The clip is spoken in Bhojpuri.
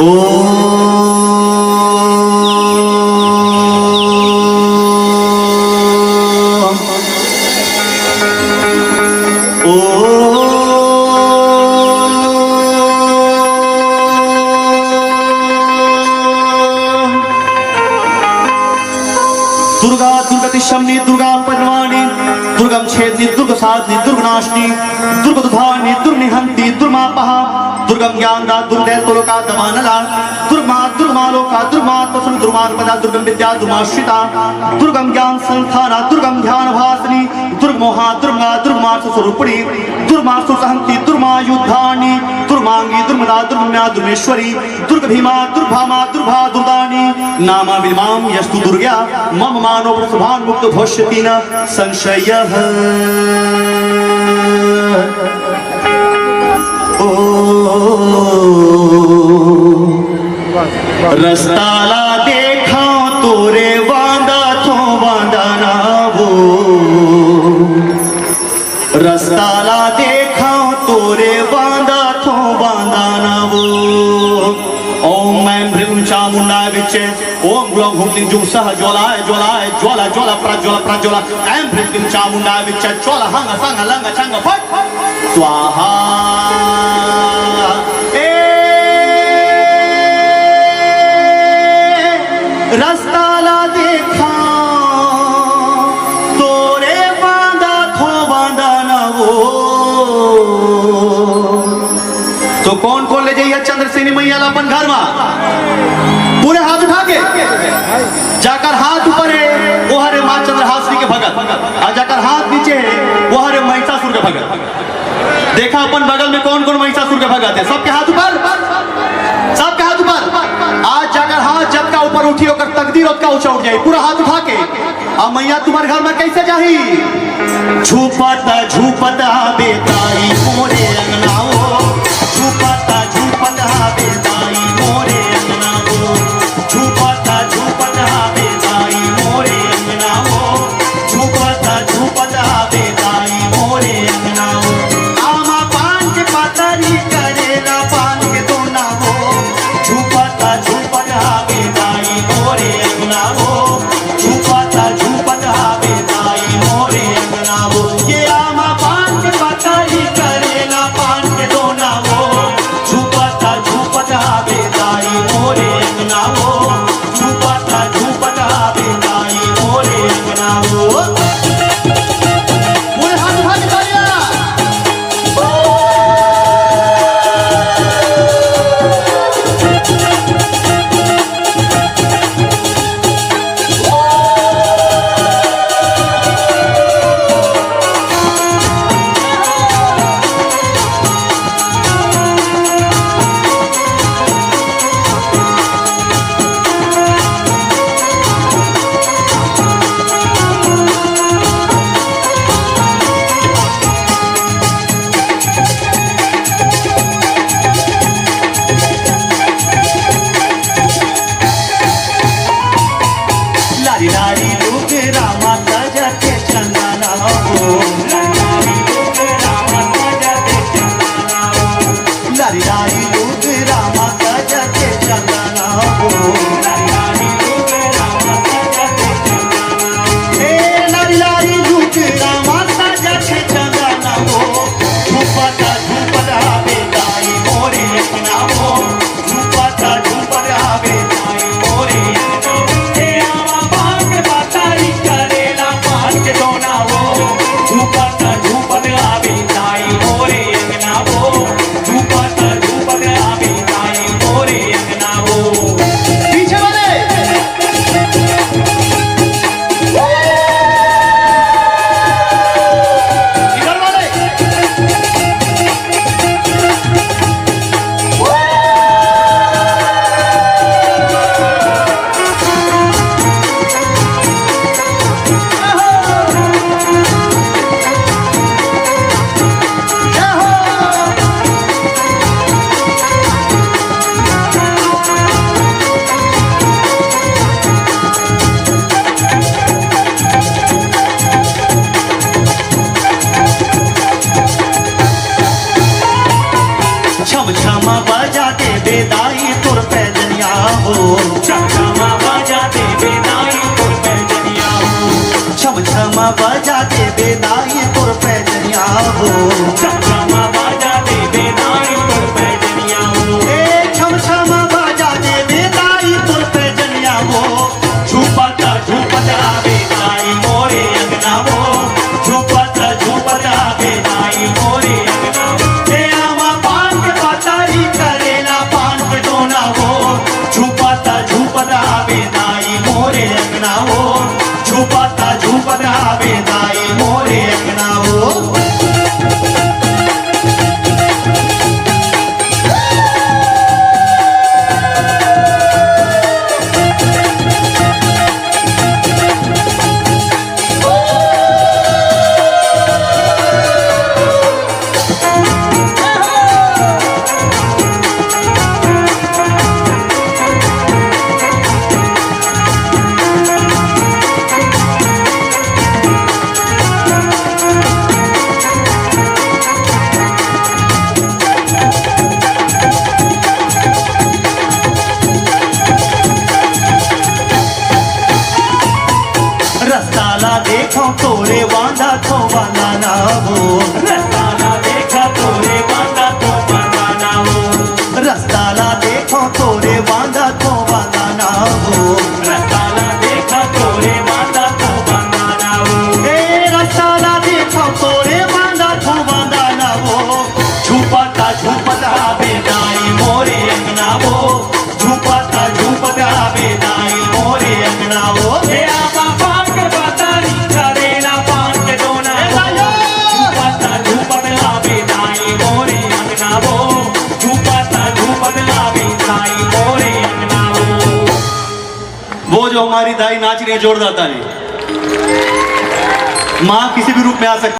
दुर्गा दुर्गतिशमनी दुर्गा पद्मानी दुर्गम छेदनी दुर्ग साधनी दुर्गनाशनी दुर्गधानी दुर्निहंती दुर्मापहा दुर्गम ज्ञानदा दुर्दैतलोका दमानला दुर्मा दुर्मालोका दुर्मात्मसुन दुर्मार्पदा दुर्गम विद्या दुर्माश्रिता दुर्गम ज्ञान संस्थाना दुर्गम ध्यान भासनी दुर्मोहा दुर्गा दुर्मास स्वरूपिणी दुर्मासु सहंती दुर्मायुद्धानी दुर्मांगी दुर्मदा दुर्म्या दुर्मेश्वरी दुर्ग भीमा दुर्भामा दुर्भा दुर्दानी नामा विमाम यस्तु दुर्गा मम मानो सुभान मुक्त भविष्यति न संशयः। रस्ताला देखा तोरे वादा थो वादाना वो रस्ताला देखा तोरे वादा थो वादाना वो ओम मैं भृगुं चामुंडा विचे ओम ग्लों हुंक्लीं जुं सह ज्वलाय ज्वलाय ज्वला ज्वला प्रज्वला प्रज्वला ऐं भृगुं चामुंडा विचे ज्वला हंग संग लंग छंग फट स्वाहा। रस्ताला देखा तोरे बांधा थो बांधा न वो तो कौन कौन ले जाइए चंद्रसेनी मैया अपन घर में पूरे हाथ उठा के जाकर हाथ ऊपर है वो हरे माँ चंद्रहासिनी के भगत और जाकर हाथ नीचे है वो हरे महिषासुर के भगत। देखा अपन बगल में कौन कौन महिषासुर के भगत है सबके हाथ ऊपर सबके हाथ ऊपर। आज जाकर हाथ जब का ऊपर उठी होकर तकदीर का ऊंचा उठ जाए पूरा हाथ उठा के अब मैया तुम्हारे घर में कैसे जाही झूपता झूपता बेताई मोरे अंगनाओ झूपता झूपता बेताई मोरे अंगनाओ झूपता झूपता बेताई मोरे अंगनाओ झूपता झूपता बेताई मोरे अंगनाओ आमा पान के पातरी करेला पान के दोना हो झूपता झूपता बेताई मोरे अंगनाओ झूपता झूपता बेताई मोरे अंगनाओ ये आमा पान के पातरी करेला पान के दोना हो झूपता झूपता बेताई मोरे अंगनाओ झूपता झूपता बेताई मोरे अंगनाओ। पूरे हाथ उठा के तालियां। लारी लारी लोग रामा सजते चंदना हो लारी लोग रामा सजते चंदना हो लारी लारी लोग रामा सजते चंदना हो लारी लारी लोग रामा सजते चंदना हे लारी लारी लोग रामा सजते चंदना हो झूपता झूपता बेताई मोरे अंगना हो झूपता झूपता बेताई मोरे झूपता झूपता बेताई मोरे अंगना हो झूपता झूपता बेताई मोरे अंगना हो। पीछे वाले इधर वाले छम छम बजा के बेदाई तुर पैजनिया हो, छमा बजा दे बेदाई तुर पैजनिया हो, छम छमा बजा दे बेदाई तुर पैजनिया हो, छमा बजा दे बेदाई तुर पैजनिया हो, ए छम छमा बजा दे बेदाई तुर पैजनिया हो, झूपता झूपता बेदाई मोरे अंगना हो, झूपता झूपता बेदाई मोरे अंगना हो, ए आमा पान के पतारी करेला पान के डोना हो, झूपता झूपता बेदाई मोरे अंगना हो, झूपता झूपता बेदाई मोरे अंगना हो। रस्ताला देखो तोरे वांदा तो वाला ना हो, रस्ताला देखा तोरे बांधा तो बंदाना हो, रस्ताला देखो तोरे वांदा तो वाला ना हो, रस्ताला देखा तोरे बांधा तो बंदाना हो, ए रस्ताला देखो तोरे वांदा तो वाला ना हो, झूपता झूपता बेदाई मोरे अंगना हो, झूपता झूपता बेदाई मोरे अंगना हो, हे आमा पान के पतारी करेला पान के डोना हो, झूपता झूपता बेदाई मोरे अंगना हो, झूपता झूपता बेदाई मोरे अंगना हो। वो जो हमारी दाई नाच रही है जोरदार ताली। माँ किसी भी रूप में आ सकती